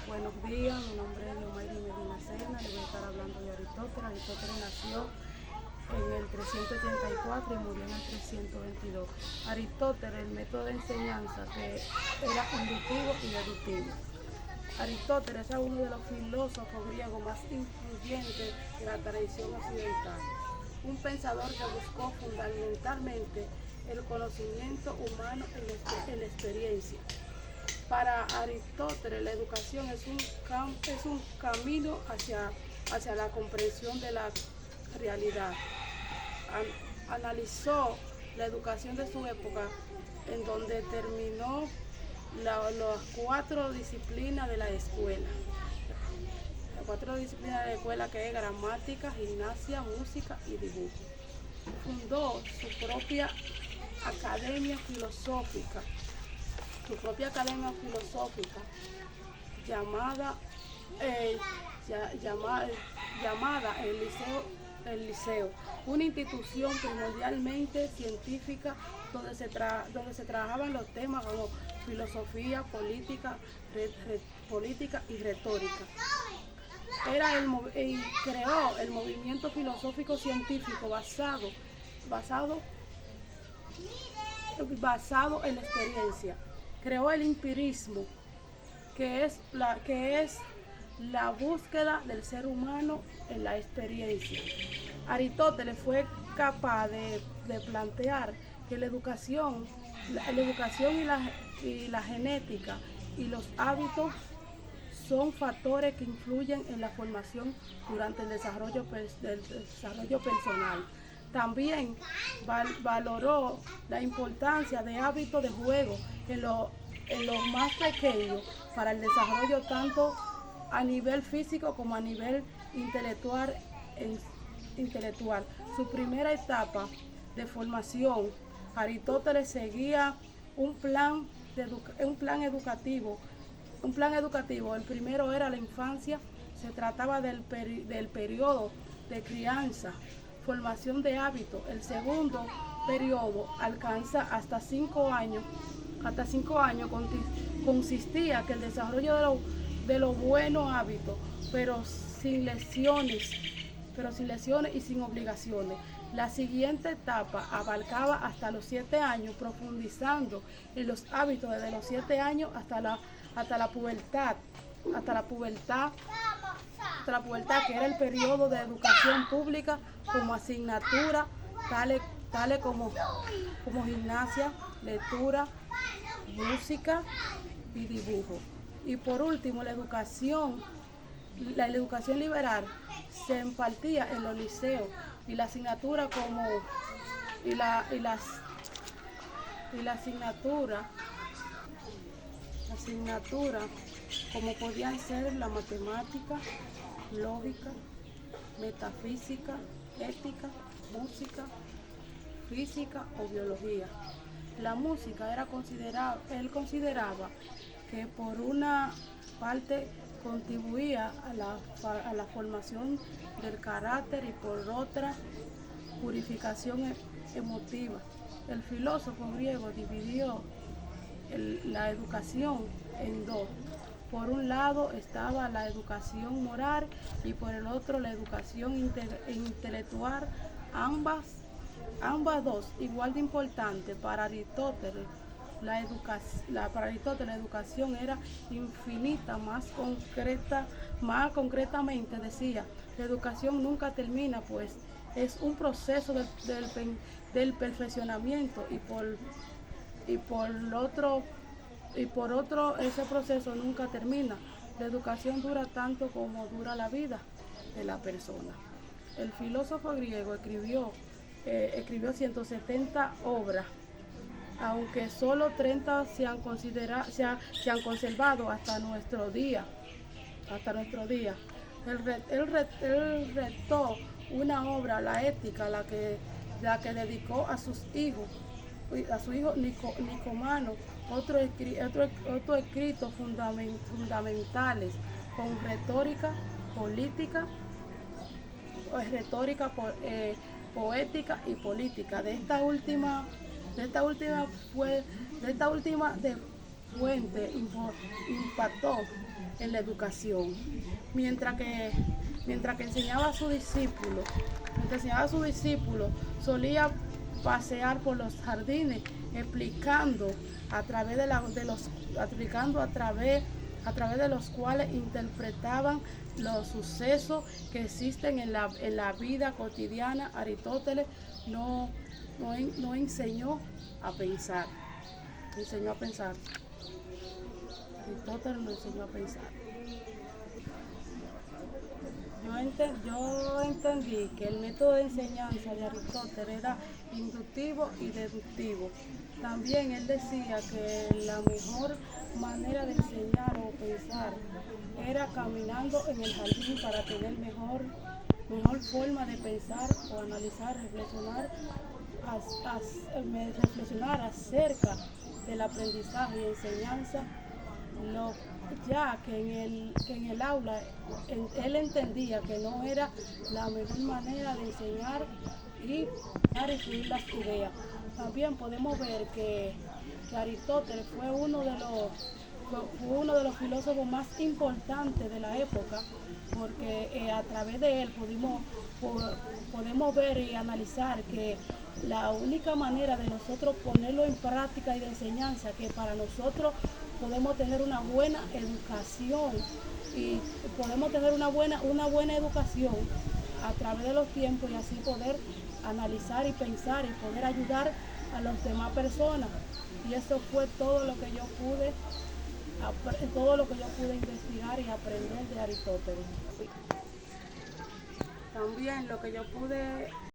Buenos días, mi nombre es Leomayri Medina Serna, le voy a estar hablando de Aristóteles. Aristóteles nació en el 384 y murió en el 322. Aristóteles, el método de enseñanza que era inductivo y deductivo. Aristóteles era uno de los filósofos griegos más influyentes de la tradición occidental. Un pensador que buscó fundamentalmente el conocimiento humano en la experiencia. Para Aristóteles, la educación es un camino hacia la comprensión de la realidad. Analizó la educación de su época, en donde terminó las 4 disciplinas de la escuela. Las 4 disciplinas de la escuela, que es gramática, gimnasia, música y dibujo. Fundó su propia academia filosófica, llamada el Liceo, una institución primordialmente científica donde se trabajaban los temas como filosofía, política y retórica. Creó el movimiento filosófico científico basado en la experiencia. Creó el empirismo, que es la búsqueda del ser humano en la experiencia. Aristóteles fue capaz de plantear que la educación y la genética y los hábitos son factores que influyen en la formación durante el desarrollo personal. También valoró la importancia de hábitos de juego en los más pequeños para el desarrollo tanto a nivel físico como a nivel intelectual. Su primera etapa de formación, Aristóteles seguía un plan educativo. El primero era la infancia, se trataba del periodo de crianza, formación de hábitos. El segundo periodo alcanza hasta 5 años. Consistía que el desarrollo de los buenos hábitos, pero sin lesiones y sin obligaciones. La siguiente etapa abarcaba hasta los 7 años, profundizando en los hábitos desde los 7 años hasta la pubertad, que era el periodo de educación pública como asignatura, tales como gimnasia, lectura, música y dibujo. Y por último, la educación liberal se impartía en los liceos, y la asignatura como podían ser la matemática, lógica, metafísica, ética, música, física o biología. La música él consideraba que por una parte contribuía a la formación del carácter y por otra purificación emotiva. El filósofo griego dividió la educación en dos. Por un lado estaba la educación moral y por el otro la educación intelectual, ambas dos igual de importantes. Para Aristóteles la educación era infinita. Más concretamente decía: la educación nunca termina, pues es un proceso del perfeccionamiento, y por otro ese proceso nunca termina. La educación dura tanto como dura la vida de la persona. El filósofo griego escribió 170 obras, aunque solo 30 se han conservado hasta nuestro día. Él redactó una obra, la Ética, la que dedicó a su hijo Nicomano, otros escritos fundamentales con retórica, poética y política. De esta última fuente impactó en la educación. Mientras que enseñaba a sus discípulos, solía pasear por los jardines explicando a través de los cuales interpretaban los sucesos que existen en la vida cotidiana. Aristóteles no enseñó a pensar, enseñó a pensar. Aristóteles nos enseñó a pensar. Yo entendí que el método de enseñanza de Aristóteles era inductivo y deductivo. También él decía que la mejor manera de enseñar o pensar era caminando en el jardín para tener mejor forma de pensar o analizar, reflexionar acerca del aprendizaje y enseñanza, ya que en el aula él entendía que no era la mejor manera de enseñar y fluir las ideas. También podemos ver que Aristóteles fue uno de los filósofos más importantes de la época, porque a través de él podemos ver y analizar que la única manera de nosotros ponerlo en práctica y de enseñanza, que para nosotros podemos tener una buena educación y podemos tener una buena educación a través de los tiempos, y así poder analizar y pensar y poder ayudar a las demás personas. Y eso fue todo lo que yo pude investigar y aprender de Aristóteles. También lo que yo pude